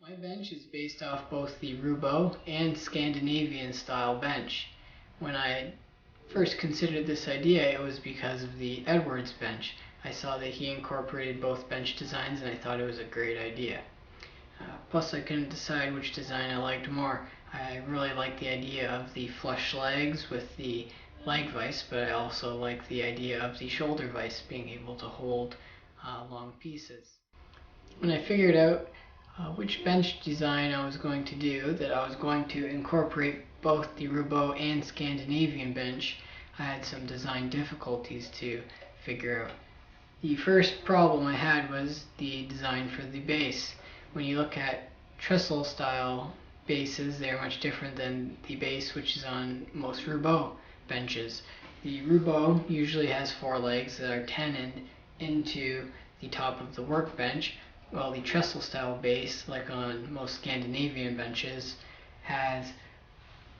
My bench is based off both the Roubo and Scandinavian style bench. When I first considered this idea, it was because of the Edwards bench. I saw that he incorporated both bench designs and I thought it was a great idea. Plus I couldn't decide which design I liked more. I really liked the idea of the flush legs with the leg vise, but I also liked the idea of the shoulder vise being able to hold long pieces. When I figured out which bench design I was going to do, that I was going to incorporate both the Roubo and Scandinavian bench, I had some design difficulties to figure out. The first problem I had was the design for the base. When you look at trestle style bases, they are much different than the base which is on most Roubo benches. The Roubo usually has four legs that are tenoned into the top of the workbench, while the trestle style base, like on most Scandinavian benches, has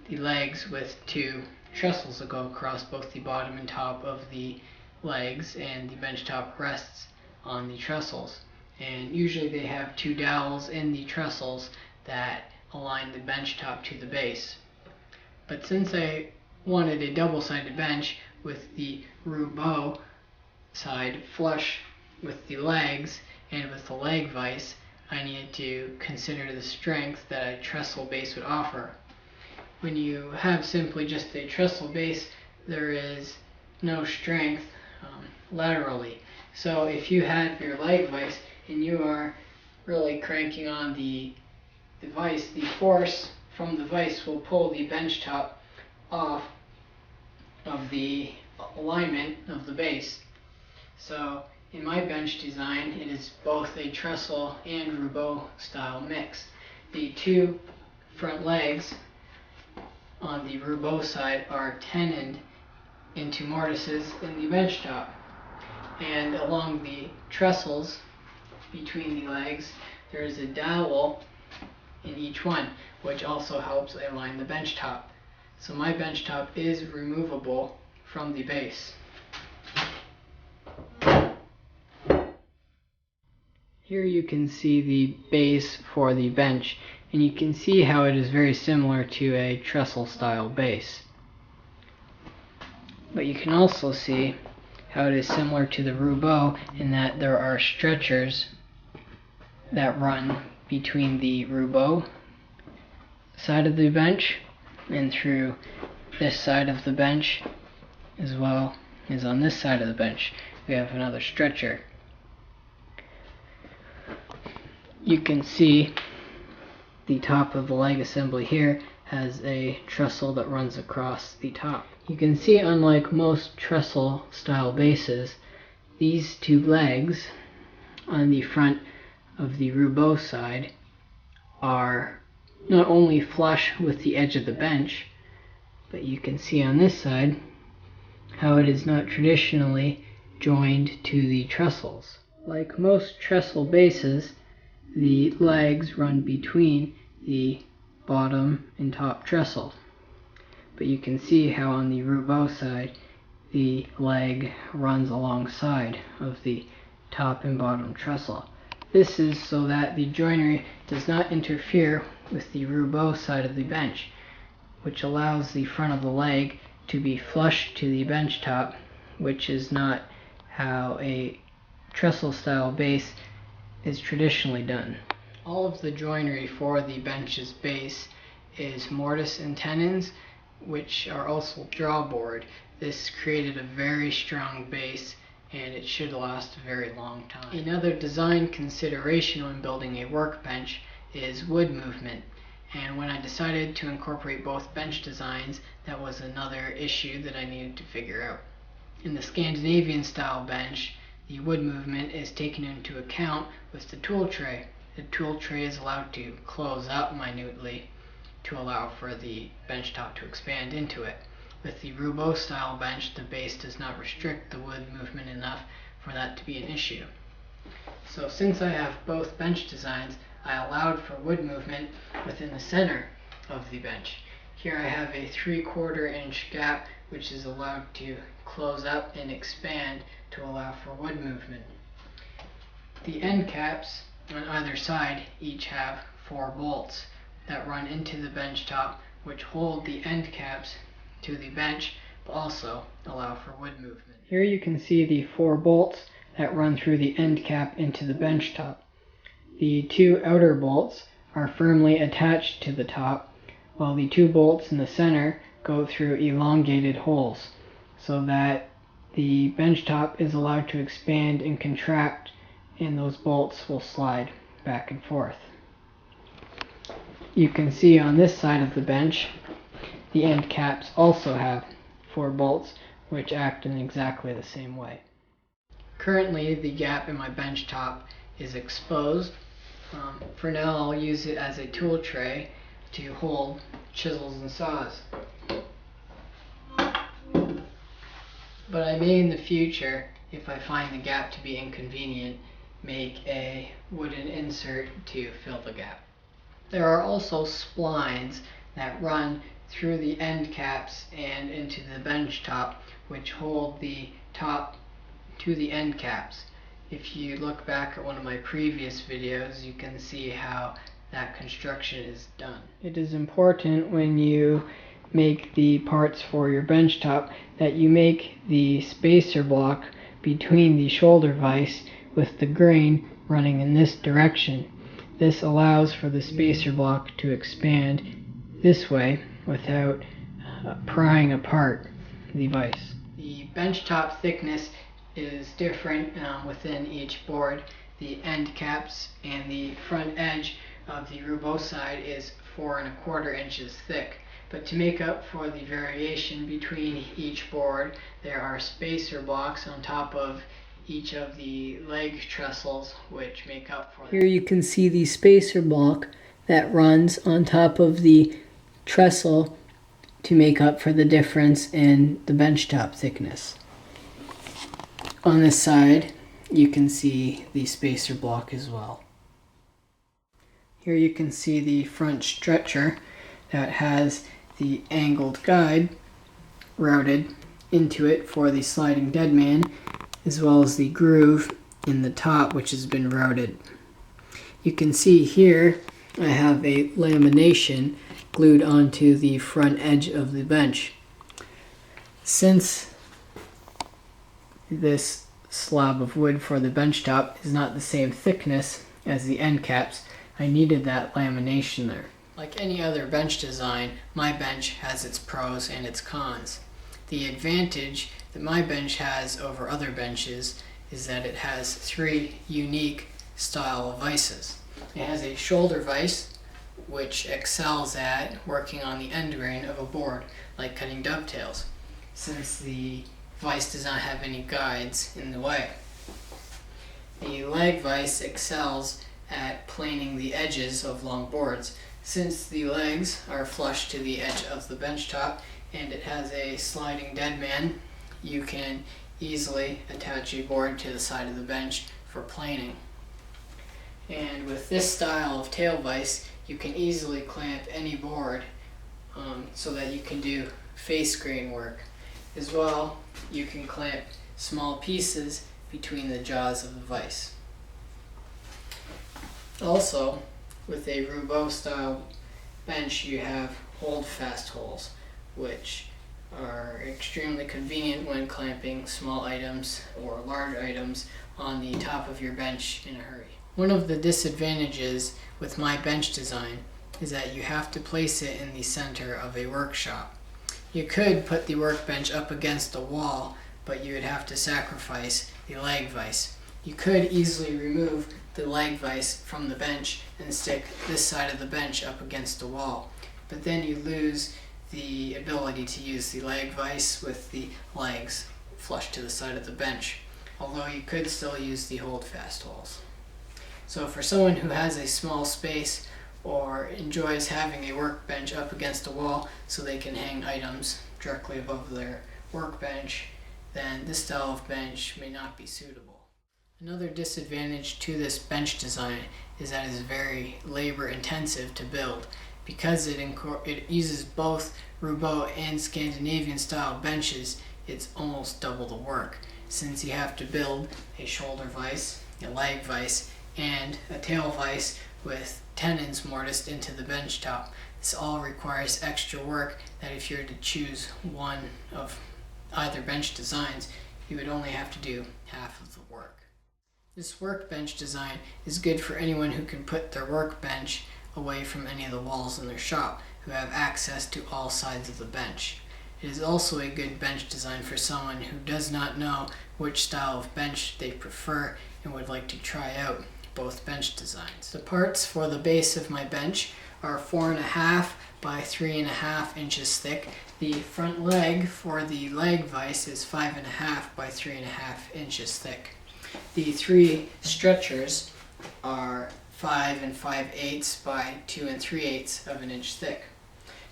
the legs with two trestles that go across both the bottom and top of the legs, and the bench top rests on the trestles. And usually they have two dowels in the trestles that align the bench top to the base. But since I wanted a double-sided bench with the Roubo side flush with the legs and with the leg vise, I needed to consider the strength that a trestle base would offer. When you have simply just a trestle base, there is no strength laterally. So if you have your leg vise and you are really cranking on the vise, the force from the vise will pull the bench top off of the alignment of the base. So in my bench design, it is both a trestle and Roubo style mix. The two front legs on the Roubo side are tenoned into mortises in the bench top, and along the trestles between the legs there is a dowel in each one, which also helps align the bench top. So my bench top is removable from the base. Here you can see the base for the bench, and you can see how it is very similar to a trestle style base. But you can also see how it is similar to the Roubo in that there are stretchers that run between the Roubo side of the bench and through this side of the bench, as well as on this side of the bench we have another stretcher. You can see the top of the leg assembly here has a trestle that runs across the top. You can see, unlike most trestle style bases, these two legs on the front of the Roubo side are not only flush with the edge of the bench, but you can see on this side how it is not traditionally joined to the trestles. Like most trestle bases, the legs run between the bottom and top trestle. But you can see how on the Roubo side the leg runs alongside of the top and bottom trestle. This is so that the joinery does not interfere with the Roubo side of the bench, which allows the front of the leg to be flush to the bench top, which is not how a trestle style base is traditionally done. All of the joinery for the bench's base is mortise and tenons, which are also drawboard. This created a very strong base, and it should last a very long time. Another design consideration when building a workbench is wood movement, and when I decided to incorporate both bench designs, that was another issue that I needed to figure out. In the Scandinavian style bench, the wood movement is taken into account with the tool tray. The tool tray is allowed to close up minutely to allow for the bench top to expand into it. With the Roubo style bench, the base does not restrict the wood movement enough for that to be an issue. So since I have both bench designs, I allowed for wood movement within the center of the bench. Here I have a 3/4 inch gap which is allowed to close up and expand to allow for wood movement. The end caps on either side each have 4 bolts that run into the bench top, which hold the end caps to the bench but also allow for wood movement. Here you can see the 4 bolts that run through the end cap into the bench top. The 2 outer bolts are firmly attached to the top, while the 2 bolts in the center go through elongated holes so that the bench top is allowed to expand and contract, and those bolts will slide back and forth. You can see on this side of the bench the end caps also have 4 bolts which act in exactly the same way. Currently the gap in my bench top is exposed. For now I'll use it as a tool tray to hold chisels and saws. But I may in the future, if I find the gap to be inconvenient, make a wooden insert to fill the gap. There are also splines that run through the end caps and into the bench top, which hold the top to the end caps. If you look back at one of my previous videos, you can see how that construction is done. It is important when you make the parts for your bench top that you make the spacer block between the shoulder vise with the grain running in this direction. This allows for the spacer block to expand this way without prying apart the vise. The bench top thickness is different within each board. The end caps and the front edge of the Roubo side is 4 1/4 inches thick. But to make up for the variation between each board, there are spacer blocks on top of each of the leg trestles which make up for them. Here you can see the spacer block that runs on top of the trestle to make up for the difference in the bench top thickness. On this side you can see the spacer block as well. Here you can see the front stretcher that has the angled guide routed into it for the sliding deadman, as well as the groove in the top which has been routed. You can see here I have a lamination glued onto the front edge of the bench. Since this slab of wood for the bench top is not the same thickness as the end caps, I needed that lamination there. Like any other bench design, my bench has its pros and its cons. The advantage that my bench has over other benches is that it has 3 unique style vices. It has a shoulder vise, which excels at working on the end grain of a board, like cutting dovetails, since the vise does not have any guides in the way. The leg vise excels at planing the edges of long boards, since the legs are flush to the edge of the bench top and it has a sliding deadman. You can easily attach a board to the side of the bench for planing. And with this style of tail vise, you can easily clamp any board so that you can do face grain work. As well, you can clamp small pieces between the jaws of the vise. Also, with a Roubo style bench, you have hold fast holes, which are extremely convenient when clamping small items or large items on the top of your bench in a hurry. One of the disadvantages with my bench design is that you have to place it in the center of a workshop. You could put the workbench up against a wall, but you would have to sacrifice the leg vise. You could easily remove the leg vise from the bench and stick this side of the bench up against the wall, but then you lose the ability to use the leg vise with the legs flush to the side of the bench, although you could still use the hold fast holes. So for someone who has a small space or enjoys having a workbench up against a wall so they can hang items directly above their workbench, then this style of bench may not be suitable. Another disadvantage to this bench design is that it is very labor intensive to build. Because it uses both Roubo and Scandinavian style benches, it's almost double the work, since you have to build a shoulder vise, a leg vise, and a tail vise with tenons mortised into the bench top. This all requires extra work that if you were to choose one of either bench designs, you would only have to do half of the work. This workbench design is good for anyone who can put their workbench away from any of the walls in their shop, who have access to all sides of the bench. It is also a good bench design for someone who does not know which style of bench they prefer and would like to try out both bench designs. The parts for the base of my bench are 4.5 by 3.5 inches thick. The front leg for the leg vise is 5.5 by 3.5 inches thick. The three stretchers are 5 5/8 by 2 3/8 of an inch thick.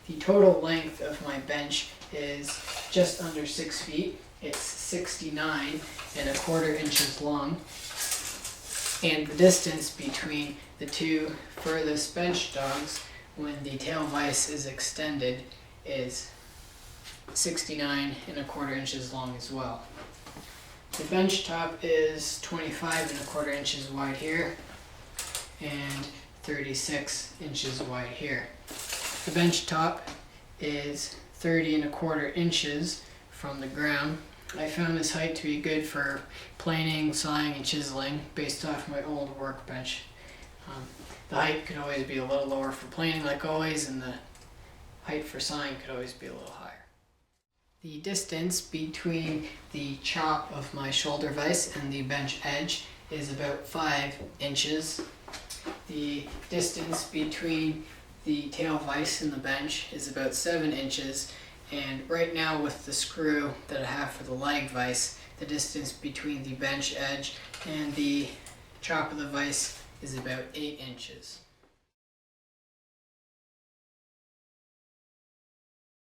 The total length of my bench is just under 6 feet. It's 69.25 inches long, and the distance between the two furthest bench dogs when the tail vise is extended is 69.25 inches long as well. The bench top is 25.25 inches wide here and 36 inches wide here. The bench top is 30.25 inches from the ground. I found this height to be good for planing, sawing, and chiseling based off my old workbench. The height could always be a little lower for planing, like always, and the height for sawing could always be a little higher. The distance between the chop of my shoulder vise and the bench edge is about 5 inches. The distance between the tail vise and the bench is about 7 inches, and right now with the screw that I have for the leg vise, the distance between the bench edge and the chop of the vise is about 8 inches.